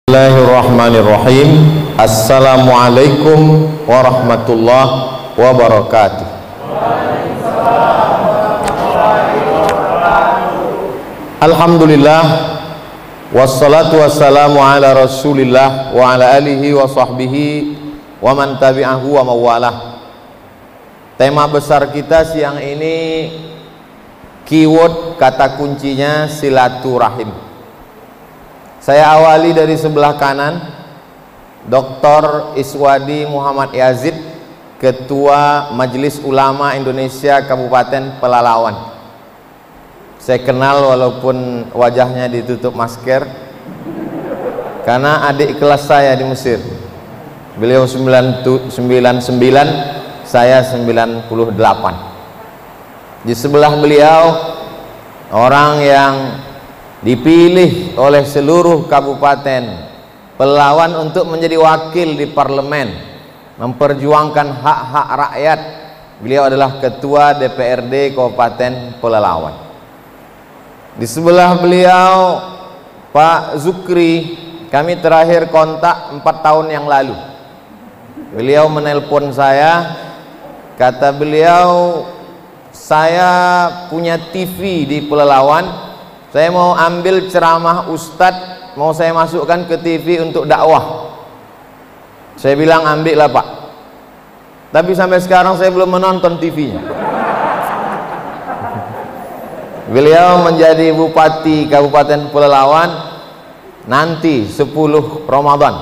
Bismillahirrahmanirrahim. Assalamualaikum warahmatullahi wabarakatuh. Alhamdulillah, wassalatu wassalamu ala rasulillah wa ala alihi wa sahbihi wa man tabi'ahu wa mawalah. Tema besar kita siang ini, keyword kata kuncinya silaturahim. Saya awali dari sebelah kanan, Dr. Iswadi Muhammad Yazid, Ketua Majelis Ulama Indonesia Kabupaten Pelalawan. Saya kenal walaupun wajahnya ditutup masker, karena adik kelas saya di Mesir. Beliau 99, saya 98. Di sebelah beliau orang yang dipilih oleh seluruh Kabupaten Pelalawan untuk menjadi wakil di parlemen, memperjuangkan hak-hak rakyat. Beliau adalah Ketua DPRD Kabupaten Pelalawan. Di sebelah beliau Pak Zukri, kami terakhir kontak 4 tahun yang lalu. Beliau menelpon saya, kata beliau, saya punya TV di Pelalawan, saya mau ambil ceramah Ustadz, mau saya masukkan ke TV untuk dakwah. Saya bilang ambillah Pak, tapi sampai sekarang saya belum menonton TV-nya. Beliau menjadi Bupati Kabupaten Pelalawan nanti 10 Ramadan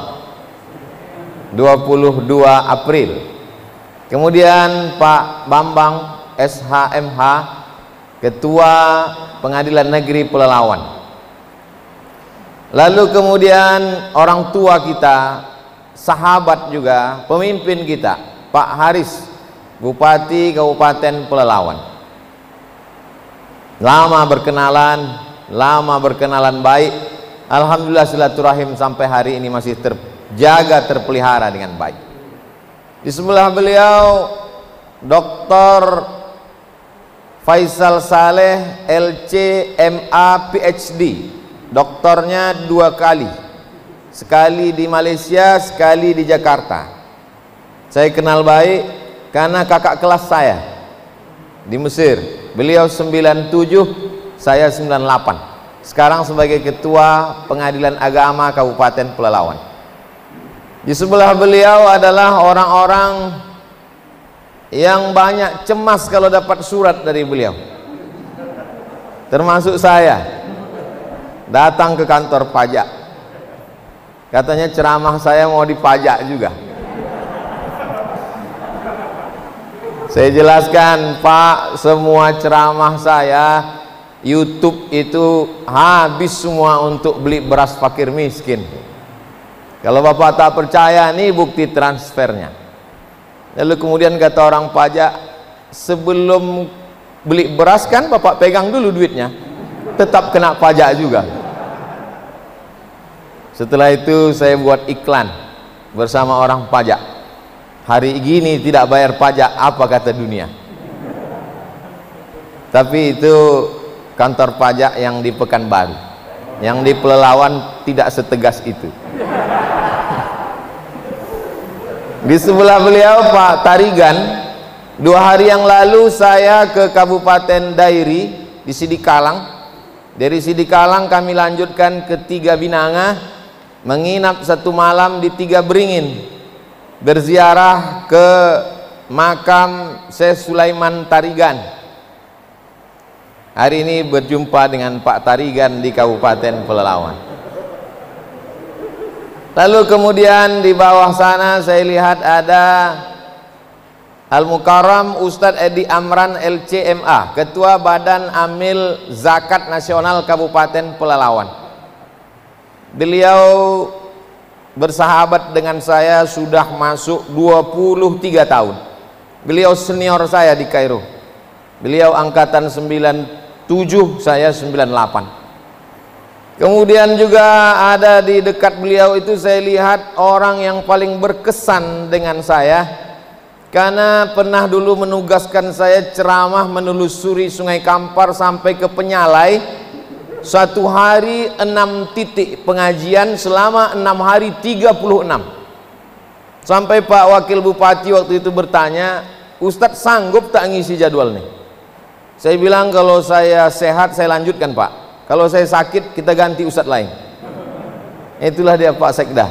22 April. Kemudian Pak Bambang SHMH, Ketua Pengadilan Negeri Pelalawan. Lalu kemudian orang tua kita, sahabat juga, pemimpin kita, Pak Haris, Bupati Kabupaten Pelalawan. Lama berkenalan baik. Alhamdulillah silaturahim sampai hari ini masih terjaga, terpelihara dengan baik. Di sebelah beliau Dr. Faisal Saleh LC MA PhD, doktornya 2 kali, sekali di Malaysia, sekali di Jakarta. Saya kenal baik karena kakak kelas saya di Mesir. Beliau 97, saya 98. Sekarang sebagai Ketua Pengadilan Agama Kabupaten Pelalawan. Di sebelah beliau adalah orang-orang yang banyak cemas kalau dapat surat dari beliau, termasuk saya. Datang ke kantor pajak, katanya ceramah saya mau dipajak juga. Saya jelaskan, Pak, semua ceramah saya YouTube itu habis semua untuk beli beras fakir miskin. Kalau Bapak tak percaya, nih bukti transfernya. Lalu kemudian kata orang pajak, sebelum beli beras kan Bapak pegang dulu duitnya, tetap kena pajak juga. Setelah itu saya buat iklan bersama orang pajak. Hari gini tidak bayar pajak, apa kata dunia? Tapi itu kantor pajak yang di Pekanbaru. Yang di Pelalawan tidak setegas itu. Di sebelah beliau Pak Tarigan. 2 hari yang lalu saya ke Kabupaten Dairi di Sidikalang. Dari Sidikalang kami lanjutkan ke 3 Binanga, menginap 1 malam di 3 Beringin, berziarah ke makam Syekh Sulaiman Tarigan. Hari ini berjumpa dengan Pak Tarigan di Kabupaten Pelalawan. Lalu kemudian di bawah sana saya lihat ada Al-Mukarram Ustadz Edi Amran LCMA, Ketua Badan Amil Zakat Nasional Kabupaten Pelalawan. Beliau bersahabat dengan saya sudah masuk 23 tahun. Beliau senior saya di Kairo. Beliau angkatan 97, saya 98. Kemudian juga ada di dekat beliau itu saya lihat orang yang paling berkesan dengan saya, karena pernah dulu menugaskan saya ceramah menelusuri Sungai Kampar sampai ke Penyalai. Satu hari 6 titik pengajian selama 6 hari 36. Sampai Pak Wakil Bupati waktu itu bertanya, Ustadz sanggup tak ngisi jadwal nih? Saya bilang kalau saya sehat saya lanjutkan Pak, kalau saya sakit kita ganti Ustadz lain. Itulah dia Pak Sekda.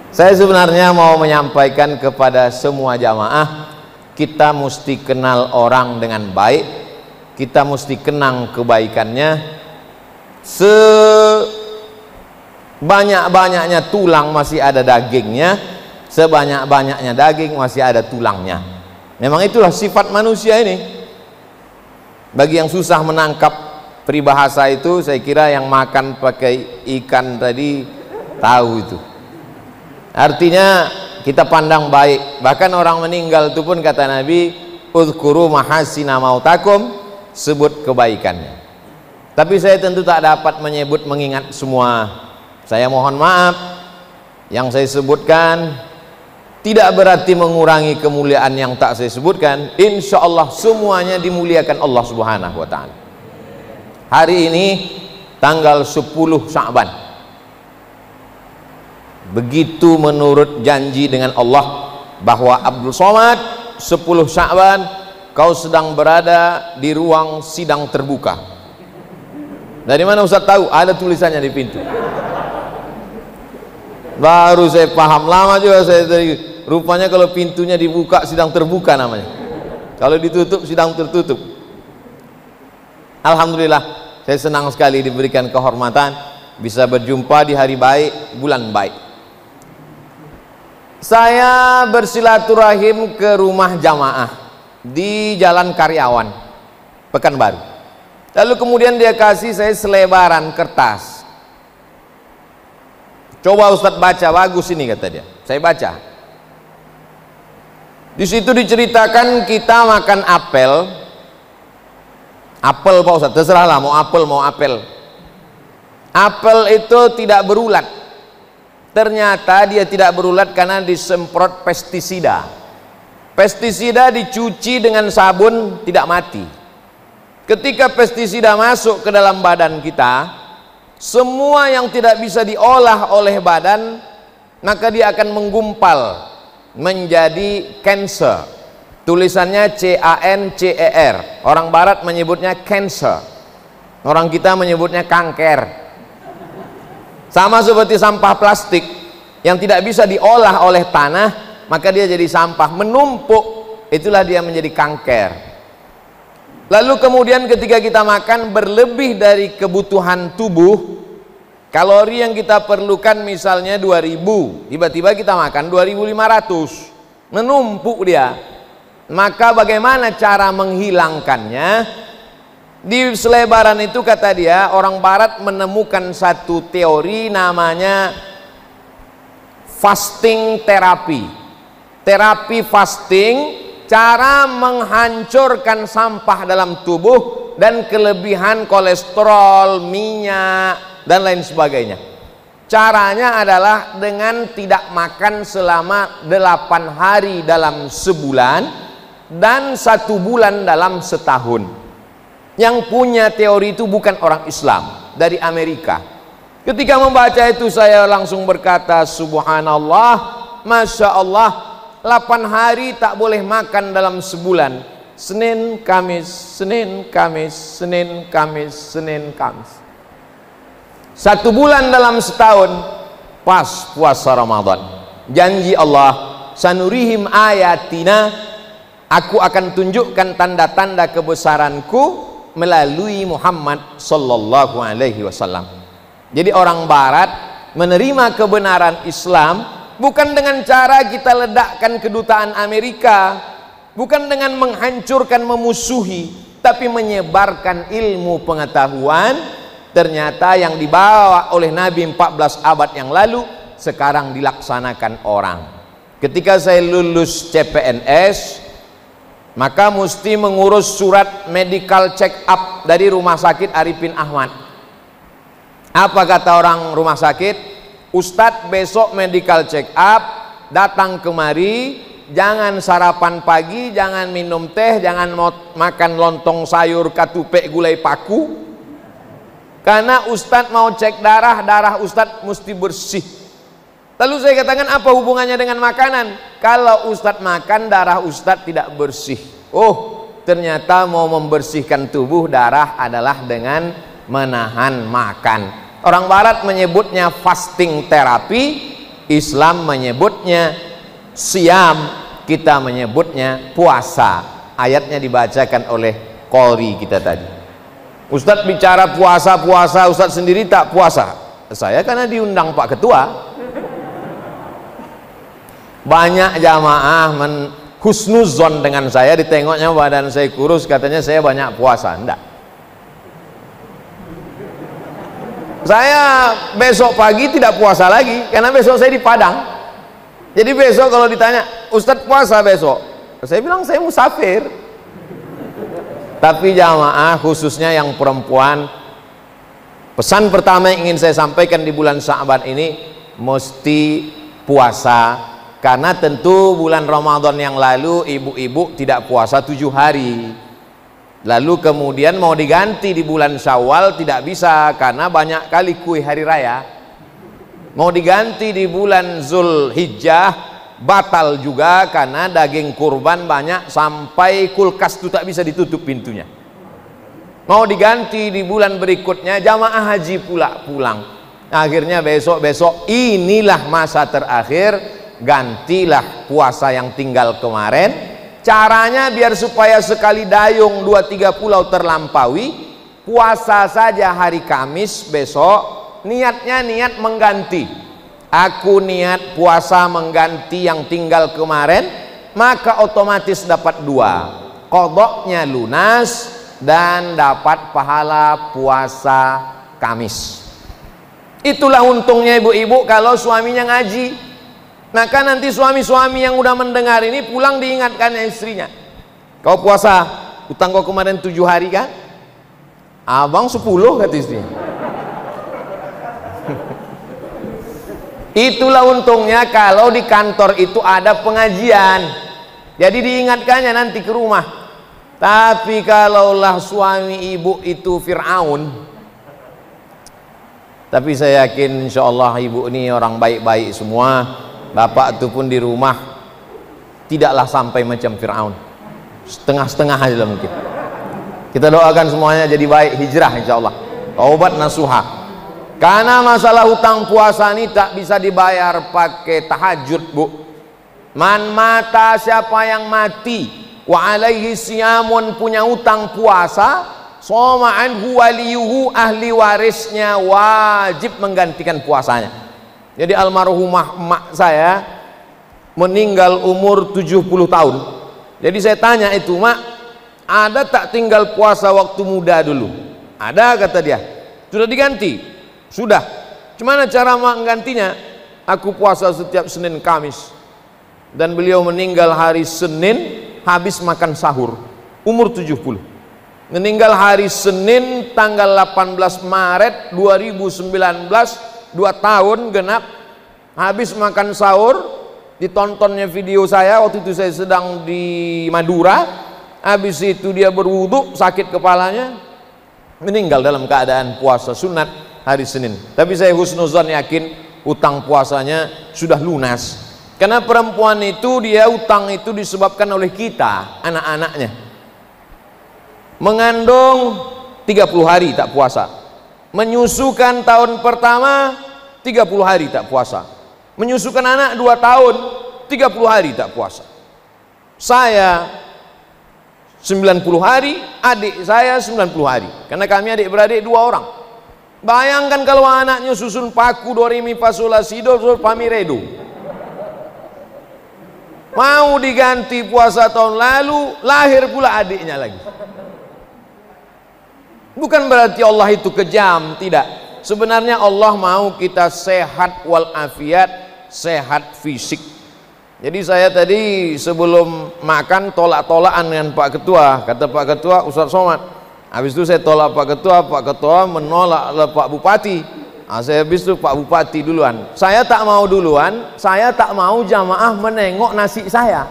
Saya sebenarnya mau menyampaikan kepada semua jamaah, kita mesti kenal orang dengan baik, kita mesti kenang kebaikannya. Sebanyak-banyaknya tulang masih ada dagingnya, sebanyak-banyaknya daging masih ada tulangnya. Memang itulah sifat manusia ini. Bagi yang susah menangkap peribahasa itu, saya kira yang makan pakai ikan tadi tahu itu. Artinya kita pandang baik. Bahkan orang meninggal itu pun kata Nabi, uzkuru mahasina mautakum, sebut kebaikannya. Tapi saya tentu tak dapat menyebut mengingat semua. Saya mohon maaf, yang saya sebutkan tidak berarti mengurangi kemuliaan yang tak saya sebutkan. Insya Allah semuanya dimuliakan Allah Subhanahu wa ta'ala. Hari ini tanggal 10 Sya'ban, begitu menurut janji dengan Allah bahwa Abdul Somad 10 Sya'ban kau sedang berada di ruang sidang terbuka. Dari mana Ustaz tahu? Ada tulisannya di pintu. Baru saya paham, lama juga saya dari, rupanya kalau pintunya dibuka sidang terbuka namanya, kalau ditutup sidang tertutup. Alhamdulillah, saya senang sekali diberikan kehormatan bisa berjumpa di hari baik, bulan baik. Saya bersilaturahim ke rumah jamaah di Jalan Karyawan, Pekanbaru. Lalu kemudian dia kasih saya selebaran kertas. Coba Ustadz baca, bagus ini kata dia. Saya baca. Di situ diceritakan kita makan apel. Apel Pak Ustadz, terserahlah mau apel mau apel. Apel itu tidak berulat. Ternyata dia tidak berulat karena disemprot pestisida. Pestisida dicuci dengan sabun tidak mati. Ketika pestisida masuk ke dalam badan kita, semua yang tidak bisa diolah oleh badan, maka dia akan menggumpal menjadi cancer. Tulisannya C-A-N-C-E-R. Orang barat menyebutnya cancer, orang kita menyebutnya kanker. Sama seperti sampah plastik yang tidak bisa diolah oleh tanah, maka dia jadi sampah, menumpuk, itulah dia menjadi kanker. Lalu kemudian ketika kita makan berlebih dari kebutuhan tubuh, kalori yang kita perlukan misalnya 2000, tiba-tiba kita makan 2500, menumpuk dia. Maka bagaimana cara menghilangkannya? Di selebaran itu kata dia, orang barat menemukan satu teori namanya fasting terapi. Terapi fasting, cara menghancurkan sampah dalam tubuh dan kelebihan kolesterol, minyak dan lain sebagainya. Caranya adalah dengan tidak makan selama 8 hari dalam sebulan dan 1 bulan dalam setahun. Yang punya teori itu bukan orang Islam, dari Amerika. Ketika membaca itu saya langsung berkata, subhanallah, masya Allah, 8 hari tak boleh makan dalam sebulan. Senin, Kamis, Senin, Kamis, Senin, Kamis, Senin, Kamis. 1 bulan dalam setahun, pas puasa Ramadan. Janji Allah, sanurihim ayatina, aku akan tunjukkan tanda-tanda kebesaranku melalui Muhammad sallallahu alaihi wasallam. Jadi orang barat menerima kebenaran Islam bukan dengan cara kita ledakkan kedutaan Amerika, bukan dengan menghancurkan, memusuhi, tapi menyebarkan ilmu pengetahuan. Ternyata yang dibawa oleh Nabi 14 abad yang lalu sekarang dilaksanakan orang. Ketika saya lulus CPNS, maka mesti mengurus surat medical check up dari Rumah Sakit Arifin Ahmad. Apa kata orang rumah sakit? Ustadz, besok medical check up, datang kemari, jangan sarapan pagi, jangan minum teh, jangan makan lontong sayur, katupek, gulai paku, Karena Ustadz mau cek darah, darah Ustadz mesti bersih. Lalu saya katakan, apa hubungannya dengan makanan? Kalau Ustadz makan, darah Ustadz tidak bersih. Oh, ternyata mau membersihkan tubuh, darah adalah dengan menahan makan. Orang barat menyebutnya fasting terapi, Islam menyebutnya siam, kita menyebutnya puasa. Ayatnya dibacakan oleh qori kita tadi. Ustadz bicara puasa-puasa, Ustadz sendiri tak puasa. Saya karena diundang Pak Ketua. Banyak jamaah husnuzon dengan saya, ditengoknya badan saya kurus, katanya saya banyak puasa. Enggak. Saya besok pagi tidak puasa lagi, karena besok saya di Padang. Jadi besok kalau ditanya, Ustadz puasa besok, saya bilang saya musafir. Tapi jamaah khususnya yang perempuan, pesan pertama yang ingin saya sampaikan di bulan Sya'ban ini, mesti puasa. Karena tentu bulan Ramadan yang lalu ibu-ibu tidak puasa 7 hari. Lalu kemudian mau diganti di bulan Syawal tidak bisa, karena banyak kali kue hari raya. Mau diganti di bulan Zulhijjah batal juga, karena daging kurban banyak sampai kulkas itu tak bisa ditutup pintunya. Mau diganti di bulan berikutnya, jamaah haji pula pulang. Akhirnya besok-besok inilah masa terakhir, gantilah puasa yang tinggal kemarin. Caranya biar supaya sekali dayung 2-3 pulau terlampaui, puasa saja hari Kamis besok, niatnya niat mengganti. Aku niat puasa mengganti yang tinggal kemarin, maka otomatis dapat 2, qodoknya lunas dan dapat pahala puasa Kamis. Itulah untungnya ibu-ibu kalau suaminya ngaji. Maka nanti suami-suami yang udah mendengar ini pulang diingatkan istrinya, kau puasa, utang kau kemarin 7 hari kan? Abang 10, kata istrinya. Itulah untungnya kalau di kantor itu ada pengajian, jadi diingatkannya nanti ke rumah. Tapi kalaulah suami ibu itu Fir'aun, tapi saya yakin insya Allah ibu ini orang baik-baik semua, bapak itu pun di rumah tidaklah sampai macam Fir'aun, setengah-setengah aja mungkin. Kita doakan semuanya jadi baik, hijrah insya Allah, taubat nasuha. Karena masalah hutang puasa ini tak bisa dibayar pakai tahajud, Bu. Man mata, siapa yang mati, wa alaihi siyamun, punya hutang puasa, soma anhu waliyuhu, ahli warisnya wajib menggantikan puasanya. Jadi almarhumah emak saya meninggal umur 70 tahun. Jadi saya tanya itu, Mak, ada tak tinggal puasa waktu muda dulu? Ada, kata dia. Sudah diganti? Sudah. Gimana cara menggantinya? Aku puasa setiap Senin Kamis. Dan beliau meninggal hari Senin habis makan sahur, umur 70. Meninggal hari Senin tanggal 18 Maret 2019, 2 tahun genap, habis makan sahur. Ditontonnya video saya, waktu itu saya sedang di Madura. Habis itu dia berwudu, sakit kepalanya, meninggal dalam keadaan puasa sunat hari Senin. Tapi saya husnuzan yakin utang puasanya sudah lunas. Karena perempuan itu dia utang itu disebabkan oleh kita, anak-anaknya. Mengandung 30 hari tak puasa. Menyusukan tahun pertama 30 hari tak puasa. Menyusukan anak 2 tahun 30 hari tak puasa. Saya 90 hari, adik saya 90 hari. Karena kami adik-beradik 2 orang. Bayangkan kalau anaknya susun paku, do re mi fa sol la si do sol fa mi re do. Mau diganti puasa tahun lalu, lahir pula adiknya lagi. Bukan berarti Allah itu kejam, tidak. Sebenarnya Allah mau kita sehat walafiat, sehat fisik. Jadi saya tadi sebelum makan tolak-tolakan dengan Pak Ketua. Kata Pak Ketua, Ustaz Somad, habis itu saya tolak Pak Ketua menolak Pak Bupati. Saya habis itu Pak Bupati duluan. Saya tak mau duluan, saya tak mau jamaah menengok nasi saya.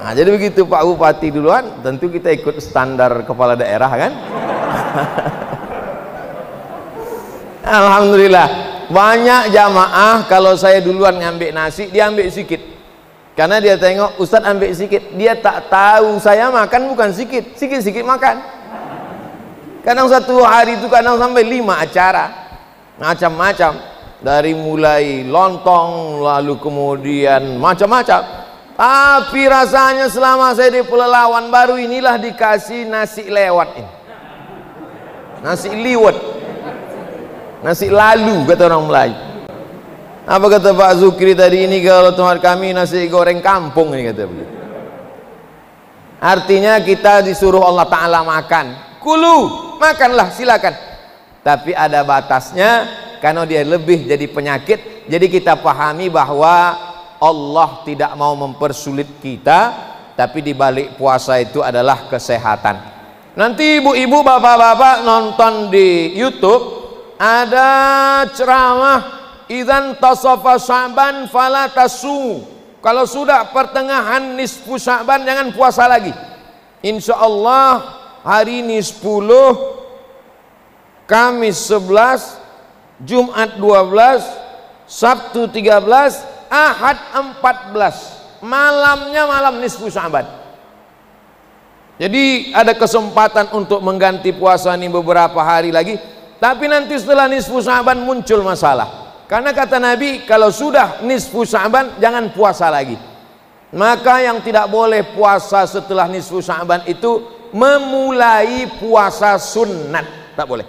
Jadi begitu Pak Bupati duluan, tentu kita ikut standar kepala daerah kan. Alhamdulillah, banyak jamaah kalau saya duluan ngambil nasi, dia ambil sedikit. Karena dia tengok Ustadz ambil sedikit, dia tak tahu saya makan bukan sedikit, sedikit makan. Kadang satu hari itu kadang sampai 5 acara, macam-macam, dari mulai lontong, lalu kemudian macam-macam. Tapi rasanya selama saya di Pelalawan baru inilah dikasih nasi lewat ini, nasi liwet, nasi lalu kata orang Melayu. Apa kata Pak Zukri tadi, ini kalau tempat kami nasi goreng kampung ini kata beliau. Artinya kita disuruh Allah Ta'ala makan, kulu, makanlah silakan, tapi ada batasnya karena dia lebih jadi penyakit. Jadi kita pahami bahwa Allah tidak mau mempersulit kita, tapi di balik puasa itu adalah kesehatan. Nanti ibu-ibu, bapak-bapak nonton di YouTube, ada ceramah idzan tasafa Sya'ban fala tasu. Kalau sudah pertengahan nisfu Sya'ban jangan puasa lagi. Insya Allah hari ini 10, Kamis 11, Jumat 12, Sabtu 13, Ahad 14, malamnya malam nisfu Sya'ban. Jadi ada kesempatan untuk mengganti puasa ini beberapa hari lagi. Tapi nanti setelah nisfu Sya'ban muncul masalah. Karena kata Nabi, kalau sudah nisfu Sya'ban jangan puasa lagi. Maka yang tidak boleh puasa setelah nisfu Sya'ban itu memulai puasa sunat, tak boleh.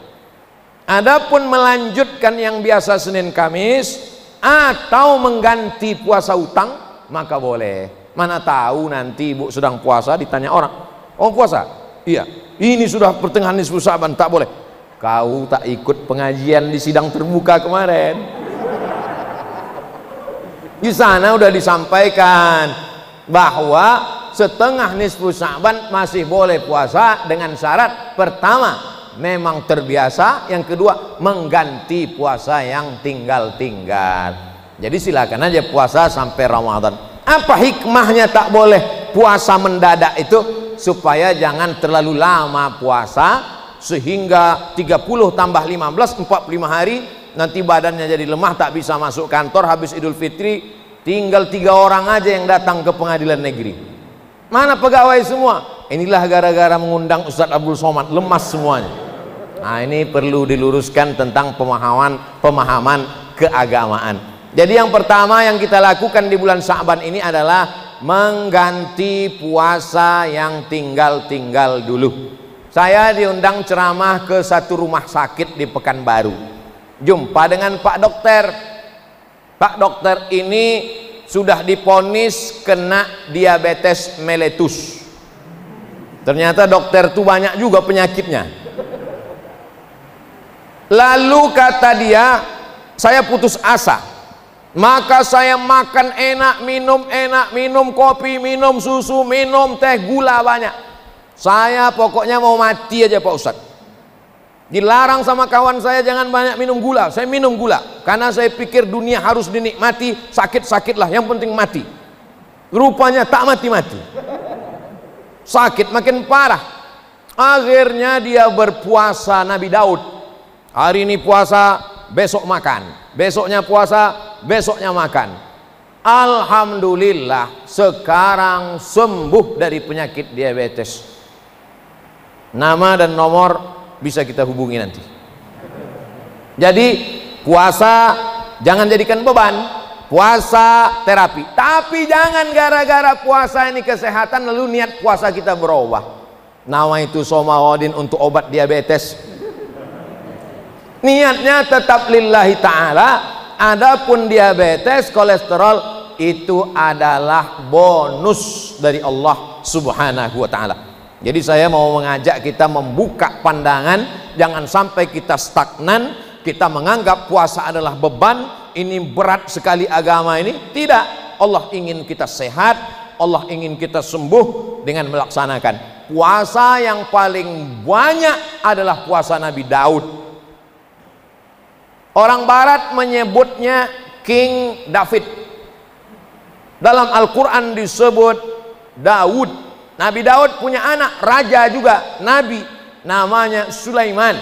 Adapun melanjutkan yang biasa Senin Kamis atau mengganti puasa utang maka boleh. Mana tahu nanti ibu sedang puasa ditanya orang, oh puasa? Iya, ini sudah pertengahan nisfu Sya'ban, tak boleh. Kau tak ikut pengajian di sidang terbuka kemarin. Di sana udah disampaikan bahwa setengah nisfu Sya'ban masih boleh puasa dengan syarat pertama memang terbiasa, yang kedua mengganti puasa yang tinggal-tinggal. Jadi silakan aja puasa sampai Ramadan. Apa hikmahnya tak boleh puasa mendadak itu? Supaya jangan terlalu lama puasa, sehingga 30 tambah 15, 45 hari, nanti badannya jadi lemah, tak bisa masuk kantor. Habis Idul Fitri tinggal 3 orang aja yang datang ke pengadilan negeri. Mana pegawai semua? Inilah gara-gara mengundang Ustadz Abdul Somad, lemas semuanya. Nah, ini perlu diluruskan tentang pemahaman keagamaan. Jadi yang pertama yang kita lakukan di bulan Sya'ban ini adalah mengganti puasa yang tinggal-tinggal dulu. Saya diundang ceramah ke satu rumah sakit di Pekanbaru. Jumpa dengan Pak Dokter. Pak Dokter ini sudah divonis kena diabetes mellitus. Ternyata dokter itu banyak juga penyakitnya. Lalu kata dia, saya putus asa, maka saya makan enak, minum kopi, minum susu, minum teh, gula banyak. Saya pokoknya mau mati aja Pak Ustadz. Dilarang sama kawan saya jangan banyak minum gula. Saya minum gula karena saya pikir dunia harus dinikmati, sakit-sakitlah, yang penting mati. Rupanya tak mati-mati, sakit makin parah. Akhirnya dia berpuasa Nabi Daud. Hari ini puasa, besok makan, besoknya puasa, besoknya makan. Alhamdulillah sekarang sembuh dari penyakit diabetes. Nama dan nomor bisa kita hubungi nanti. Jadi puasa jangan jadikan beban, puasa terapi. Tapi jangan gara-gara puasa ini kesehatan lalu niat puasa kita berubah. Nama itu somawadin untuk obat diabetes. Niatnya tetap lillahi ta'ala. Adapun diabetes, kolesterol itu adalah bonus dari Allah subhanahu wa ta'ala. Jadi saya mau mengajak kita membuka pandangan. Jangan sampai kita stagnan, kita menganggap puasa adalah beban, ini berat sekali agama ini. Tidak, Allah ingin kita sehat, Allah ingin kita sembuh dengan melaksanakan. Puasa yang paling banyak adalah puasa Nabi Daud. Orang barat menyebutnya King David. Dalam Al-Quran disebut Daud. Nabi Daud punya anak, raja juga, nabi, namanya Sulaiman.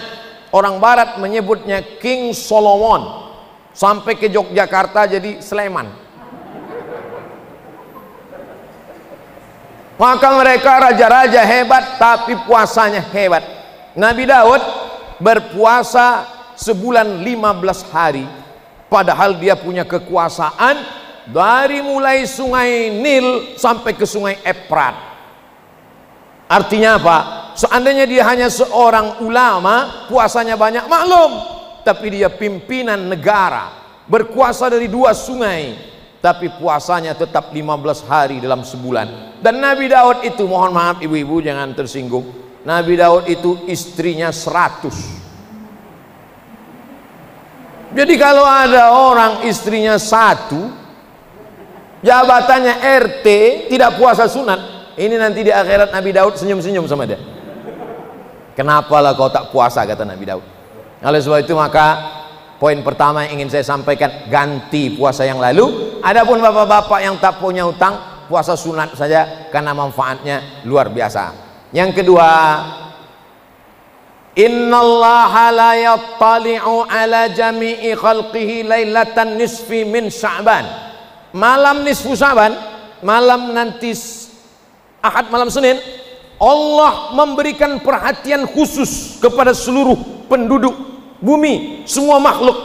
orang barat menyebutnya King Solomon, sampai ke Yogyakarta jadi Sleman. Maka mereka raja-raja hebat tapi puasanya hebat. Nabi Daud berpuasa sebulan 15 hari, padahal dia punya kekuasaan dari mulai sungai Nil sampai ke sungai Efrat. Artinya apa? Seandainya dia hanya seorang ulama, puasanya banyak, maklum. Tapi dia pimpinan negara, berkuasa dari 2 sungai, tapi puasanya tetap 15 hari dalam sebulan. Dan Nabi Daud itu, mohon maaf ibu-ibu jangan tersinggung, Nabi Daud itu istrinya 100. Jadi kalau ada orang istrinya 1, jabatannya RT, tidak puasa sunat, ini nanti di akhirat Nabi Daud senyum-senyum sama dia. Kenapalah kau tak puasa, kata Nabi Daud. Oleh sebab itu maka poin pertama yang ingin saya sampaikan, ganti puasa yang lalu. Adapun bapak-bapak yang tak punya utang, puasa sunat saja karena manfaatnya luar biasa. Yang kedua, innallaha la yattali'u ala jami'i khalqihi lailatan nisfi min Sya'ban. Malam nisfu Sya'ban, malam nanti Ahad malam Senin, Allah memberikan perhatian khusus kepada seluruh penduduk bumi, semua makhluk.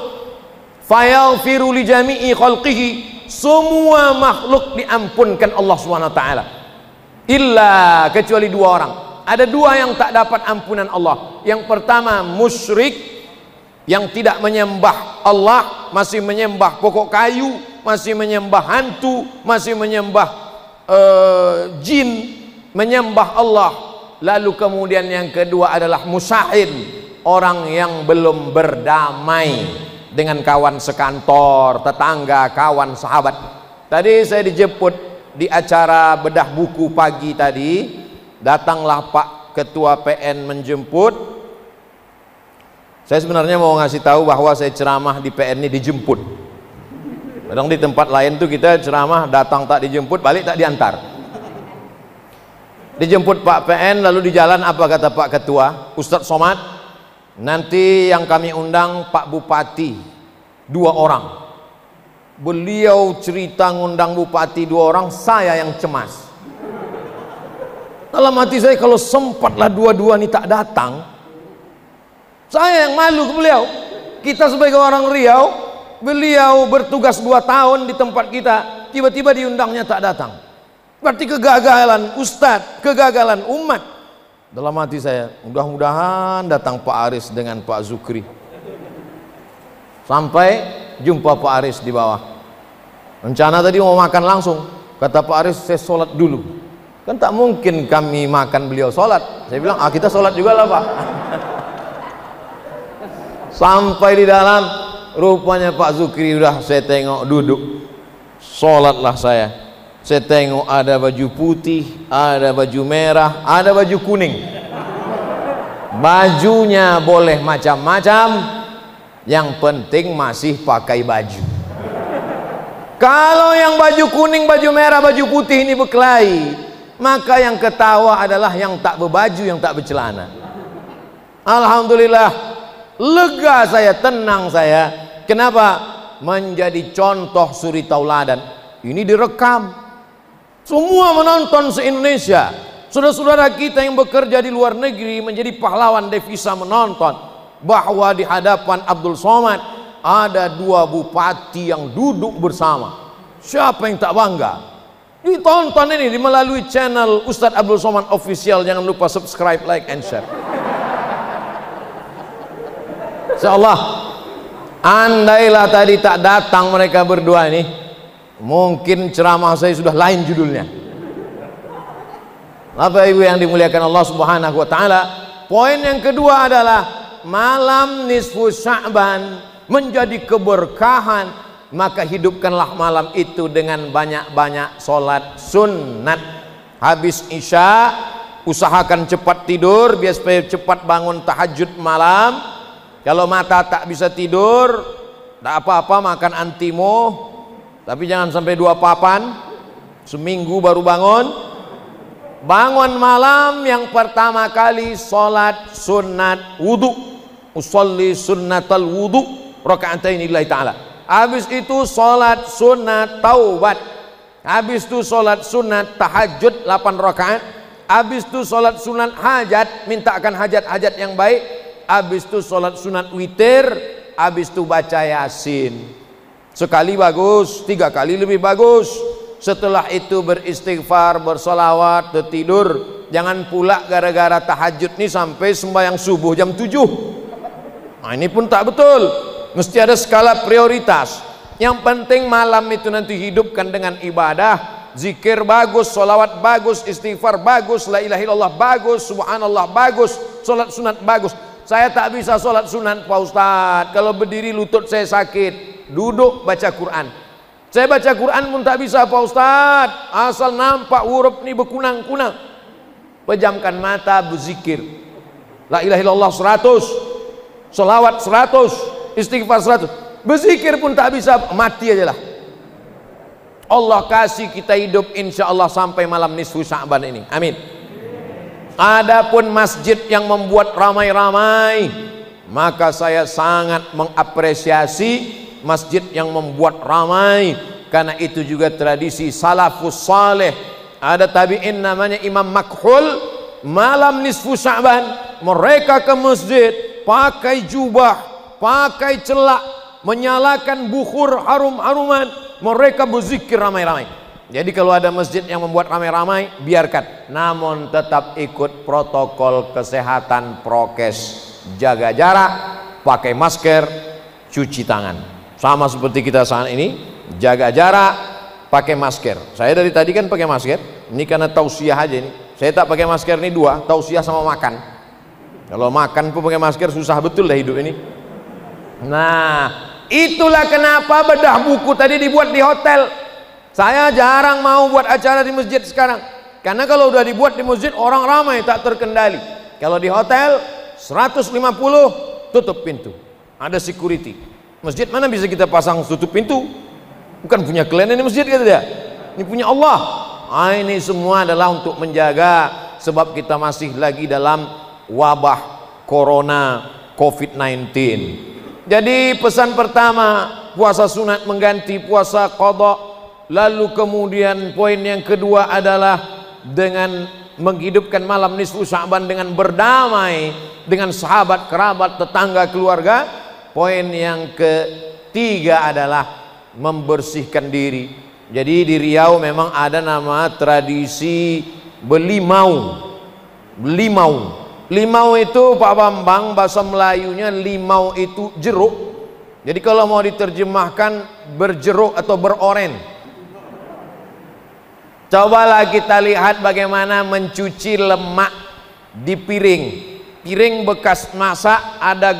Fayaghfiru li jami'i khalqihi, semua makhluk diampunkan Allah SWT. Illa, kecuali 2 orang. Ada 2 yang tak dapat ampunan Allah. Yang pertama musyrik, yang tidak menyembah Allah, masih menyembah pokok kayu, masih menyembah hantu, masih menyembah jin, menyembah Allah. Lalu kemudian yang kedua adalah musahid, orang yang belum berdamai dengan kawan sekantor, tetangga, kawan, sahabat. Tadi saya dijemput di acara bedah buku pagi tadi, datanglah Pak Ketua PN menjemput. Saya sebenarnya mau ngasih tahu bahwa saya ceramah di PN ini dijemput. Kadang di tempat lain tuh kita ceramah datang tak dijemput, balik tak diantar. Dijemput Pak PN, lalu di jalan apa kata Pak Ketua? Ustadz Somad, nanti yang kami undang Pak Bupati 2 orang. Beliau cerita ngundang Bupati 2 orang, saya yang cemas. Dalam hati saya, kalau sempatlah 2-2 ini tak datang, saya yang malu ke beliau. Kita sebagai orang Riau, beliau bertugas 2 tahun di tempat kita, tiba-tiba diundangnya tak datang. Berarti kegagalan Ustadz, kegagalan umat. Dalam hati saya, mudah-mudahan datang Pak Aris dengan Pak Zukri. Sampai jumpa Pak Aris di bawah. Rencana tadi mau makan langsung. Kata Pak Aris, saya sholat dulu. Kan tak mungkin kami makan beliau sholat. Saya bilang, kita sholat juga lah Pak. Sampai di dalam, rupanya Pak Zukri udah saya tengok duduk. Sholatlah saya. Saya tengok ada baju putih, ada baju merah, ada baju kuning. Bajunya boleh macam-macam, yang penting masih pakai baju. Kalau yang baju kuning, baju merah, baju putih ini berkelahi, maka yang ketawa adalah yang tak berbaju, yang tak bercelana. Alhamdulillah, lega saya, tenang saya. Kenapa? Menjadi contoh suri tauladan. Ini direkam, semua menonton se-Indonesia. Saudara-saudara kita yang bekerja di luar negeri menjadi pahlawan devisa menonton bahwa di hadapan Abdul Somad ada 2 bupati yang duduk bersama. Siapa yang tak bangga? Ditonton ini melalui channel Ustadz Abdul Somad Official. Jangan lupa subscribe, like, and share. Insyaallah, andailah tadi tak datang mereka berdua ini, mungkin ceramah saya sudah lain judulnya. Bapak Ibu yang dimuliakan Allah Subhanahu wa taala, poin yang kedua adalah malam nisfu Sya'ban menjadi keberkahan, maka hidupkanlah malam itu dengan banyak-banyak sholat sunnat. Habis Isya usahakan cepat tidur biar supaya cepat bangun tahajud malam. Kalau mata tak bisa tidur, tak apa-apa makan antimo, tapi jangan sampai 2 papan, seminggu baru bangun. Bangun malam yang pertama kali sholat sunat wudhu. usolli sunnatal wudu raka'atain lillahi ta'ala. Habis itu sholat sunat taubat. Habis itu sholat sunat tahajud 8 rakaat. Habis itu sholat sunat hajat, mintakan hajat-hajat yang baik. Habis itu sholat sunat witir. Habis itu baca yasin. Sekali bagus, 3 kali lebih bagus. Setelah itu beristighfar, bersolawat, tertidur. Jangan pula gara-gara tahajud nih sampai sembahyang subuh jam 7. Nah, ini pun tak betul. Mesti ada skala prioritas. Yang penting malam itu nanti hidupkan dengan ibadah, zikir bagus, solawat bagus, istighfar bagus, la ilaha illallah bagus, subhanallah bagus, solat sunat bagus. Saya tak bisa solat sunat Pak Ustadz, kalau berdiri lutut saya sakit. Duduk baca Quran. Saya baca Quran pun tak bisa Pak Ustadz, asal nampak huruf ini berkunang-kunang. Pejamkan mata, berzikir, la ilaha illallah 100, solawat 100, istighfar 100. Berzikir pun tak bisa, mati aja lah. Allah kasih kita hidup insya Allah sampai malam nisfu Sya'ban ini, amin. Adapun masjid yang membuat ramai-ramai, maka saya sangat mengapresiasi masjid yang membuat ramai, karena itu juga tradisi salafus saleh. Ada tabi'in namanya Imam Makhul, malam nisfu Sya'ban mereka ke masjid pakai jubah, pakai celak, menyalakan bukhur harum-haruman, mereka berzikir ramai-ramai. Jadi kalau ada masjid yang membuat ramai-ramai, biarkan, namun tetap ikut protokol kesehatan, prokes, jaga jarak, pakai masker, cuci tangan. Sama seperti kita saat ini, jaga jarak, pakai masker. Saya dari tadi kan pakai masker, ini karena tausiah aja ini. Saya tak pakai masker ini 2, tausiah sama makan. Kalau makan pun pakai masker susah betul lah hidup ini. Nah, itulah kenapa bedah buku tadi dibuat di hotel. Saya jarang mau buat acara di masjid sekarang, karena kalau udah dibuat di masjid orang ramai tak terkendali. Kalau di hotel 150 tutup pintu, ada security. Masjid mana bisa kita pasang tutup pintu? Bukan punya kalian ini masjid, kata dia. Ini punya Allah. Ah, ini semua adalah untuk menjaga, sebab kita masih lagi dalam wabah corona COVID-19. Jadi pesan pertama, puasa sunat mengganti puasa qadha. Lalu kemudian poin yang kedua adalah dengan menghidupkan malam nisfu Sya'ban dengan berdamai dengan sahabat, kerabat, tetangga, keluarga. Poin yang ketiga adalah membersihkan diri. Jadi di Riau memang ada nama tradisi belimau. Belimau. Limau itu Pak Bambang, bahasa Melayunya limau itu jeruk. Jadi kalau mau diterjemahkan berjeruk atau beroren. Cobalah kita lihat bagaimana mencuci lemak di piring. Piring bekas masak ada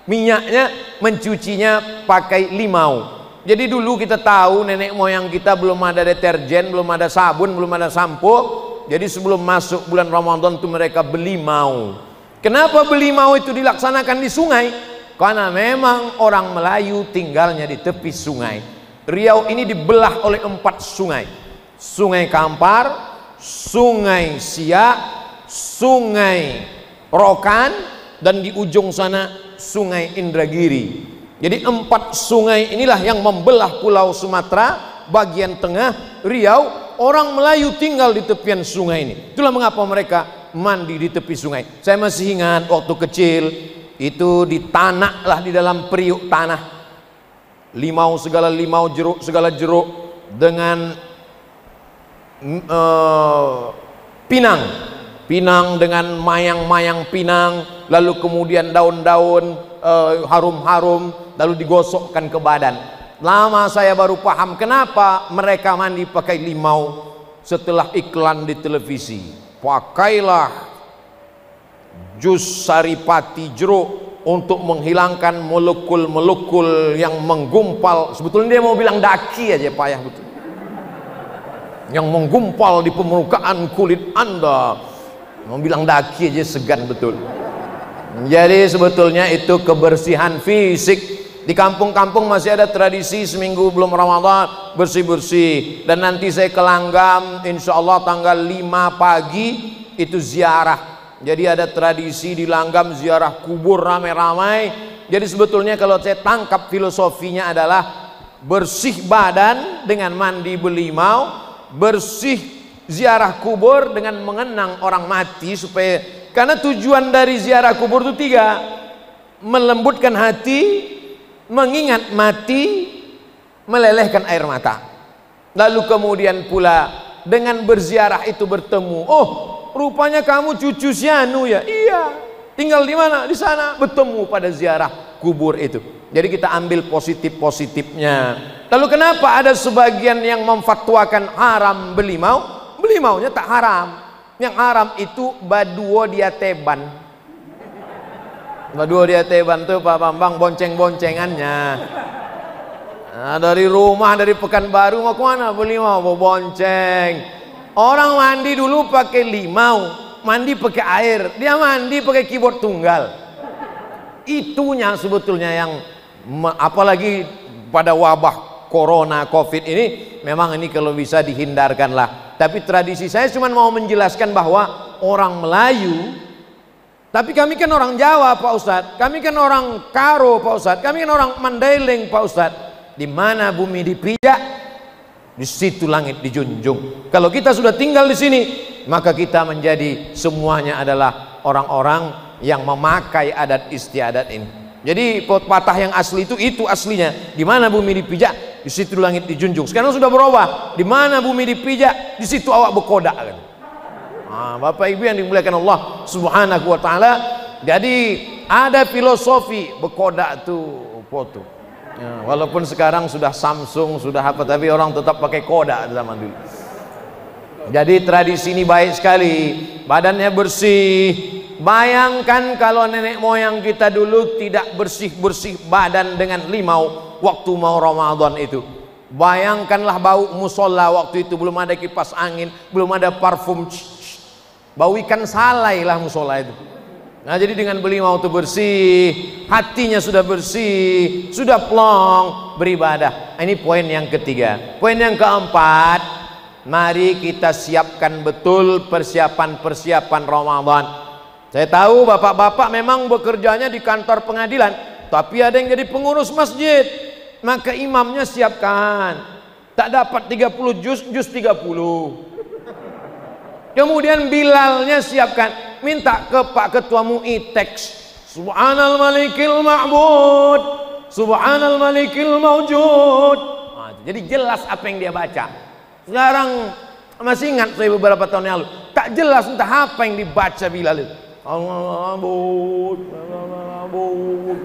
minyaknya, mencucinya pakai limau. Jadi dulu kita tahu nenek moyang kita belum ada deterjen, belum ada sabun, belum ada sampo. Jadi sebelum masuk bulan Ramadan itu mereka belimau. Kenapa belimau itu dilaksanakan di sungai? Karena memang orang Melayu tinggalnya di tepi sungai. Riau ini dibelah oleh 4 sungai. Sungai Kampar, Sungai Siak, Sungai Rokan, dan di ujung sana Sungai Indragiri. Jadi 4 sungai inilah yang membelah Pulau Sumatera bagian tengah Riau. Orang Melayu tinggal di tepian sungai ini. Itulah mengapa mereka mandi di tepi sungai. Saya masih ingat waktu kecil itu di tanah lah, di dalam periuk tanah. Limau segala limau, jeruk segala jeruk, dengan pinang dengan mayang-mayang pinang, lalu kemudian daun-daun harum-harum, lalu digosokkan ke badan. Lama saya baru paham kenapa mereka mandi pakai limau setelah iklan di televisi. Pakailah jus saripati jeruk untuk menghilangkan molekul-molekul yang menggumpal. Sebetulnya dia mau bilang daki aja, payah betul. Yang menggumpal di permukaan kulit Anda. Mau bilang daki aja segan betul. Jadi sebetulnya itu kebersihan fisik. Di kampung-kampung masih ada tradisi seminggu belum Ramadan bersih-bersih. Dan nanti saya ke Langgam insya Allah tanggal 5 pagi itu ziarah Jadi ada tradisi di Langgam ziarah kubur ramai-ramai. Jadi sebetulnya kalau saya tangkap filosofinya adalah bersih badan dengan mandi belimau, bersih ziarah kubur dengan mengenang orang mati, supaya karena tujuan dari ziarah kubur itu 3: melembutkan hati, mengingat mati, melelehkan air mata. Lalu kemudian pula dengan berziarah itu bertemu, oh rupanya kamu cucu si Anu ya, iya, tinggal di mana? Di sana, bertemu pada ziarah kubur itu. Jadi kita ambil positif-positifnya. Lalu kenapa ada sebagian yang memfatwakan haram belimau? Belimaunya tak haram. Yang haram itu baduo diateban. Baduo diateban tuh Pak Bambang bonceng-boncengannya. Nah, dari rumah, dari Pekanbaru mau kemana? Belimau, mau bonceng. Orang mandi dulu pakai limau, mandi pakai air, dia mandi pakai keyboard tunggal. Itunya sebetulnya yang apalagi pada wabah corona covid ini, memang ini kalau bisa dihindarkan lah. Tapi tradisi saya cuma mau menjelaskan bahwa orang Melayu, tapi kami kan orang Jawa Pak Ustadz, kami kan orang Karo Pak Ustadz, kami kan orang Mandailing Pak Ustadz. Di mana bumi dipijak, di situ langit dijunjung. Kalau kita sudah tinggal di sini, maka kita menjadi semuanya adalah orang-orang yang memakai adat istiadat ini. Jadi patah yang asli itu aslinya. Di mana bumi dipijak, di situ langit dijunjung. Sekarang sudah berubah. Di mana bumi dipijak, di situ awak berkodak. Nah, Bapak Ibu yang dimuliakan Allah Subhanahu wa taala. Jadi ada filosofi berkodak tuh foto. Ya, walaupun sekarang sudah Samsung, sudah apa, tapi orang tetap pakai kodak zaman dulu. Jadi tradisi ini baik sekali, badannya bersih. Bayangkan kalau nenek moyang kita dulu tidak bersih-bersih badan dengan limau waktu mau Ramadan itu. Bayangkanlah bau musola waktu itu, belum ada kipas angin, belum ada parfum. Bau ikan salai lah musola itu. Nah, jadi dengan belimau itu bersih, hatinya sudah bersih, sudah plong beribadah. Ini poin yang ketiga. Poin yang keempat, mari kita siapkan betul persiapan-persiapan Ramadan. Saya tahu bapak-bapak memang bekerjanya di kantor pengadilan, tapi ada yang jadi pengurus masjid, maka imamnya siapkan. Tak dapat 30 juz 30. Kemudian Bilalnya siapkan, minta ke Pak Ketua MUI teks Subhanal Malikil Ma'bud, Subhanal Malikil Mawjud. Nah, jadi jelas apa yang dia baca. Sekarang masih ingat saya beberapa tahun yang lalu, tak jelas entah apa yang dibaca Bilal itu. Allah Ma'bud, Allah Ma'bud.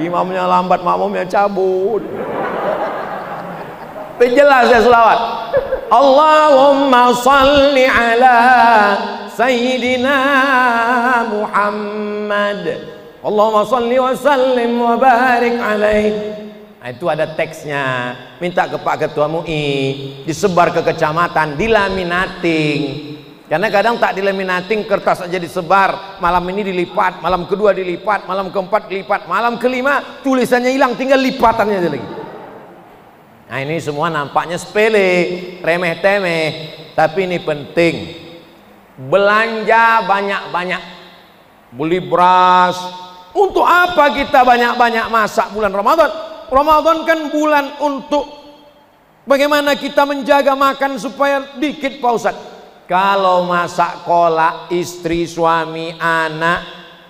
Imamnya lambat, makmumnya cabut. Jelas ya selawat. Allahumma salli ala Sayyidina Muhammad. Allahumma salli wa sallim wa barik alaih. Nah, itu ada teksnya. Minta ke Pak Ketua MUI, disebar ke kecamatan, dilaminating. Karena kadang tak dilaminating, kertas aja disebar. Malam ini dilipat, malam kedua dilipat, malam keempat dilipat, malam kelima tulisannya hilang, tinggal lipatannya aja lagi. Nah, ini semua nampaknya sepele, remeh-temeh, tapi ini penting. Belanja banyak-banyak, beli beras. Untuk apa kita banyak-banyak masak bulan Ramadan? Ramadan kan bulan untuk bagaimana kita menjaga makan supaya dikit Pak Ustadz. Kalau masak kolak, istri, suami, anak,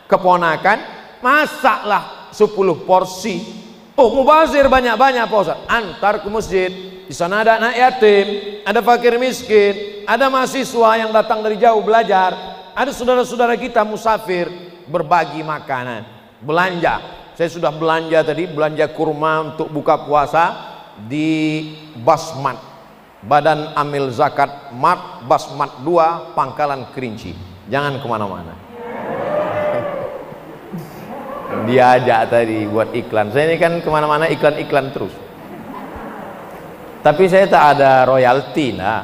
keponakan, masaklah 10 porsi. Oh, mubazir banyak-banyak Pak Ustaz, antar ke masjid. Di sana ada anak yatim, ada fakir miskin, ada mahasiswa yang datang dari jauh belajar, ada saudara-saudara kita musafir, berbagi makanan. Belanja, saya sudah belanja tadi, belanja kurma untuk buka puasa di Basmat, Badan Amil Zakat Mart Basmat 2 Pangkalan Kerinci. Jangan kemana-mana. Diajak tadi buat iklan. Saya ini kan kemana-mana iklan-iklan terus. Tapi saya tak ada royalti, nah.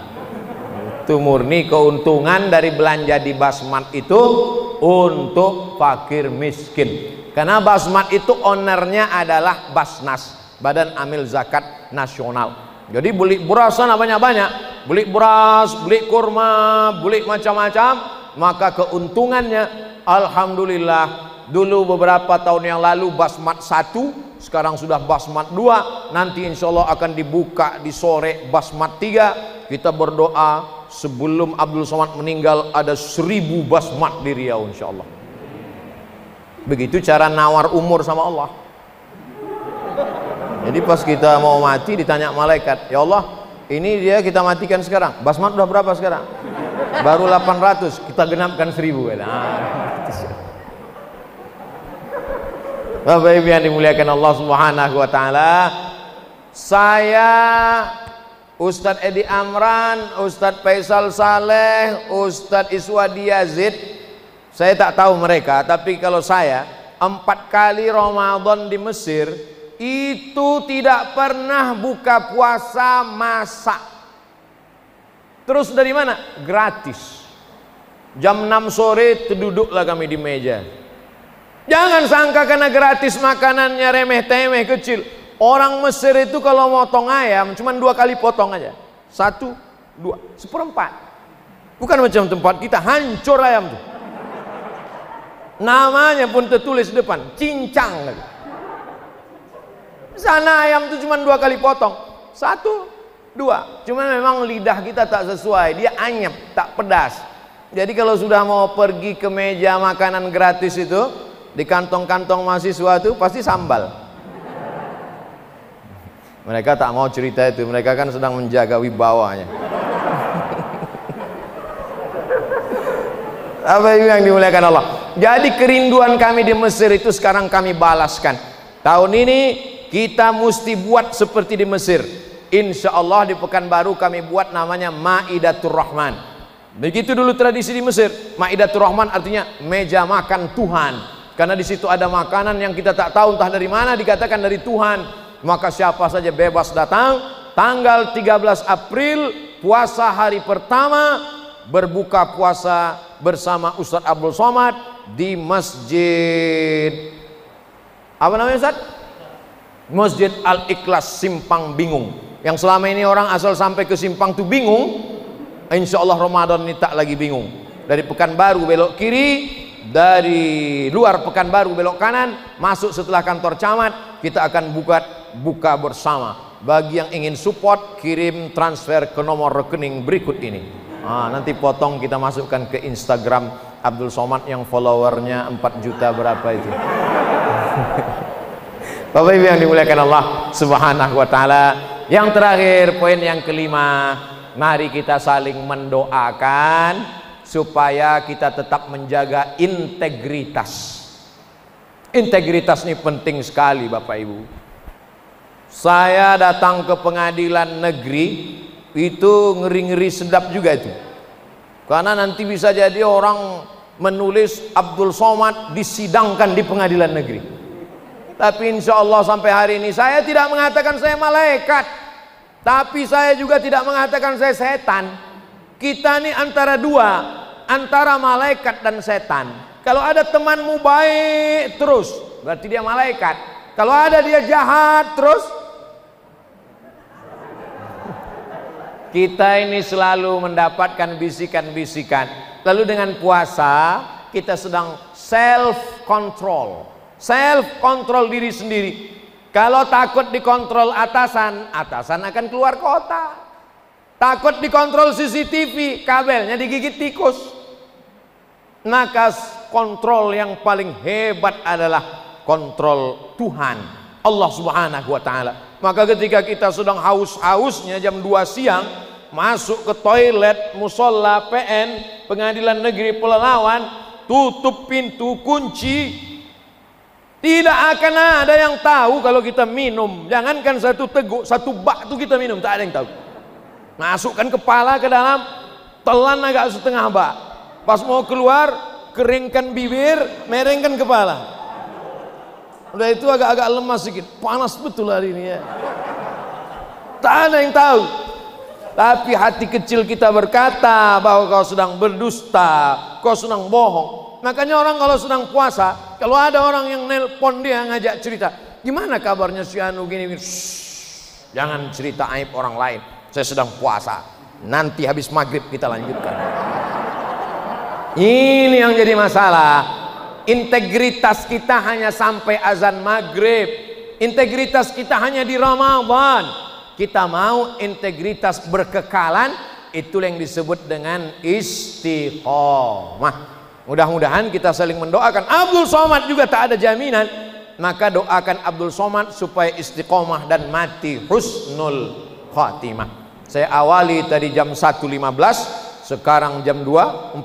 Itu murni keuntungan dari belanja di Basmat itu untuk fakir miskin. Karena Basmat itu ownernya adalah Basnas, Badan Amil Zakat Nasional. Jadi beli beras sana banyak-banyak. Beli beras, beli kurma, beli macam-macam. maka keuntungannya alhamdulillah. Dulu beberapa tahun yang lalu basmat 1, sekarang sudah basmat 2, nanti insya Allah akan dibuka di sore basmat 3. Kita berdoa sebelum Abdul Somad meninggal ada 1000 basmat di Riau insya Allah. Begitu cara nawar umur sama Allah. Jadi pas kita mau mati ditanya malaikat, ya Allah ini dia kita matikan sekarang, basmat udah berapa sekarang? Baru 800, kita genapkan 1000. Bapak Ibu yang dimuliakan Allah Subhanahu wa taala, saya Ustadz Edi Amran, Ustadz Faisal Saleh, Ustadz Iswadi Yazid, saya tak tahu mereka, tapi kalau saya 4 kali Ramadan di Mesir itu tidak pernah buka puasa masak. Terus dari mana? Gratis. Jam 6 sore duduklah kami di meja. Jangan sangka karena gratis makanannya remeh-temeh kecil. Orang Mesir itu kalau motong ayam cuma 2 kali potong aja. 1, 2, 1/4. Bukan macam tempat kita hancur ayam tuh. Namanya pun tertulis depan, cincang lagi. Sana ayam tuh cuma 2 kali potong. 1, 2. Cuma memang lidah kita tak sesuai, dia anyep, tak pedas. Jadi kalau sudah mau pergi ke meja makanan gratis itu, di kantong-kantong mahasiswa itu pasti sambal. Mereka tak mau cerita itu, mereka kan sedang menjaga wibawanya. Apa yang dimuliakan Allah. Jadi kerinduan kami di Mesir itu sekarang kami balaskan. Tahun ini kita mesti buat seperti di Mesir. Insya Allah di Pekanbaru kami buat namanya Maidatur Rahman. Begitu dulu tradisi di Mesir. Maidatur Rahman artinya meja makan Tuhan. Karena di situ ada makanan yang kita tak tahu entah dari mana, dikatakan dari Tuhan. Maka siapa saja bebas datang. Tanggal 13 April puasa hari pertama, berbuka puasa bersama Ustadz Abdul Somad di Masjid apa namanya Ustadz? Masjid Al-Ikhlas Simpang Bingung. Yang selama ini orang asal sampai ke Simpang tuh bingung. Insya Allah Ramadan ini tak lagi bingung. Dari Pekanbaru belok kiri, dari luar Pekanbaru belok kanan, masuk setelah kantor camat, kita akan buka bersama. Bagi yang ingin support, kirim transfer ke nomor rekening berikut ini. Nanti potong kita masukkan ke Instagram Abdul Somad yang followernya 4 juta berapa itu. Bapak Ibu yang dimuliakan Allah Subhanahu wa taala. Yang terakhir, poin yang kelima, mari kita saling mendoakan supaya kita tetap menjaga integritas. Integritas ini penting sekali Bapak Ibu. Saya datang ke pengadilan negeri itu ngeri-ngeri sedap juga itu. Karena nanti bisa jadi orang menulis Abdul Somad disidangkan di pengadilan negeri. Tapi insya Allah sampai hari ini saya tidak mengatakan saya malaikat, tapi saya juga tidak mengatakan saya setan. Kita ini antara dua, antara malaikat dan setan. Kalau ada temanmu baik terus, berarti dia malaikat. Kalau ada dia jahat terus, kita ini selalu mendapatkan bisikan-bisikan. Lalu dengan puasa kita sedang self control diri sendiri. Kalau takut dikontrol atasan, atasan akan keluar kota. Takut dikontrol CCTV, kabelnya digigit tikus. Maka kontrol yang paling hebat adalah kontrol Tuhan, Allah Subhanahu wa taala. Maka ketika kita sedang haus-hausnya jam 2 siang, masuk ke toilet musola PN Pengadilan Negeri Pelalawan, tutup pintu, kunci. Tidak akan ada yang tahu kalau kita minum. Jangankan 1 teguk, 1 bak itu kita minum, tak ada yang tahu. Masukkan kepala ke dalam, telan agak setengah bak. Pas mau keluar, keringkan bibir, merengkan kepala. Udah itu agak-agak lemas sedikit, panas betul hari ini ya. Tak ada yang tahu. Tapi hati kecil kita berkata bahwa kau sedang berdusta, kau sedang bohong. Makanya orang kalau sedang puasa, kalau ada orang yang nelpon dia ngajak cerita, gimana kabarnya si Anu gini, jangan cerita aib orang lain. Saya sedang puasa, nanti habis maghrib kita lanjutkan. Ini yang jadi masalah. Integritas kita hanya sampai azan maghrib. Integritas kita hanya di Ramadan. Kita mau integritas berkekalan, itu yang disebut dengan istiqomah. Mudah-mudahan kita saling mendoakan. Abdul Somad juga tak ada jaminan, maka doakan Abdul Somad supaya istiqomah dan mati husnul khatimah. Saya awali tadi jam 1.15, sekarang jam 2.45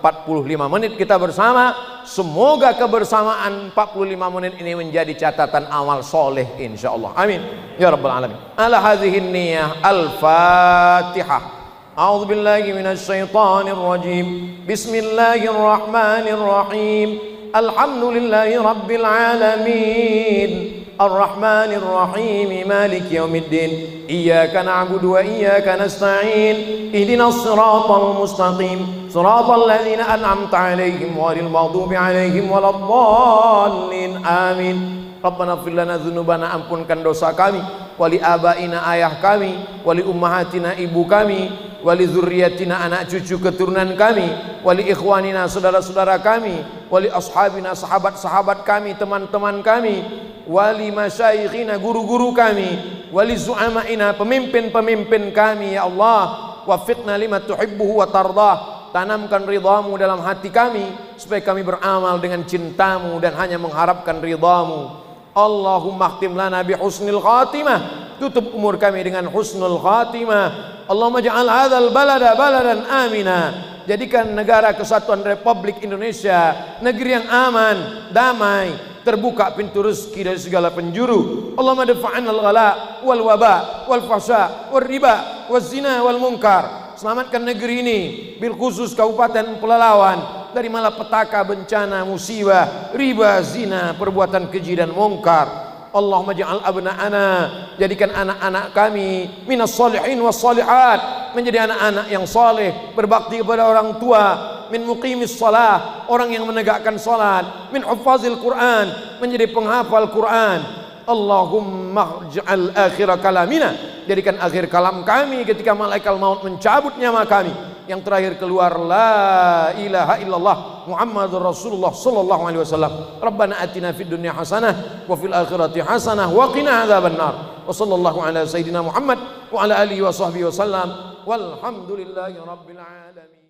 menit kita bersama. Semoga kebersamaan 45 menit ini menjadi catatan amal soleh insyaallah. Amin ya rabbal alamin. Ala hadhihi niyyah al-Fatihah. A'udzu billahi minasy syaithanir rajim. Bismillahirrahmanirrahim. Alhamdulillahi rabbil alamin. الرحمن الرحيم مالك يوم الدين إياك نعبد وإياك نستعين اهدنا الصراط المستقيم صراط الذين أنعمت عليهم غير المغضوب عليهم ولا الضالين آمين ربنا اغفر lana dzunubana, ampunkan dosa kami, wali abaina, ayah kami, wali ummahatina, ibu kami, wali zurriyatina, anak cucu keturunan kami, wali ikhwanina, saudara-saudara kami, wali ashabina, sahabat-sahabat kami, teman-teman kami, wali masyayikhina, guru-guru kami, wali zu'amaina, pemimpin-pemimpin kami. Ya Allah, wafiqna lima tuhibbuhu wa tardah. Tanamkan ridhamu dalam hati kami supaya kami beramal dengan cintamu dan hanya mengharapkan ridhamu. Allahumma khtim lana bi husnil khatimah. Tutup umur kami dengan husnul khatimah. Allahumma ja'al hadzal balada baladan amina. Jadikan negara kesatuan Republik Indonesia negeri yang aman, damai, terbuka pintu rezeki dari segala penjuru. Allahumma dafa'an al-ghala wal waba wal fahsya wal riba wal zina wal munkar. Selamatkan negeri ini, bil khusus Kabupaten Pelalawan, dari malapetaka, bencana, musibah, riba, zina, perbuatan keji dan mungkar. Allahumma ja'al abna'ana, jadikan anak-anak kami minas salihin was salihat, menjadi anak-anak yang saleh, berbakti kepada orang tua, min muqimis salah, orang yang menegakkan salat, min huffazil Quran, menjadi penghafal Quran. Allahumma ja'al akhir kalamina, jadikan akhir kalam kami ketika malaikat maut mencabut nyawa kami, yang terakhir keluar la ilaha illallah Muhammadur Rasulullah sallallahu alaihi wasallam. Rabbana atina fid dunya hasanah wa fil akhirati hasanah wa qina adzabannar. Wa sallallahu ala sayidina Muhammad wa ala alihi wa sahbihi wasallam. Walhamdulillahi rabbil alamin.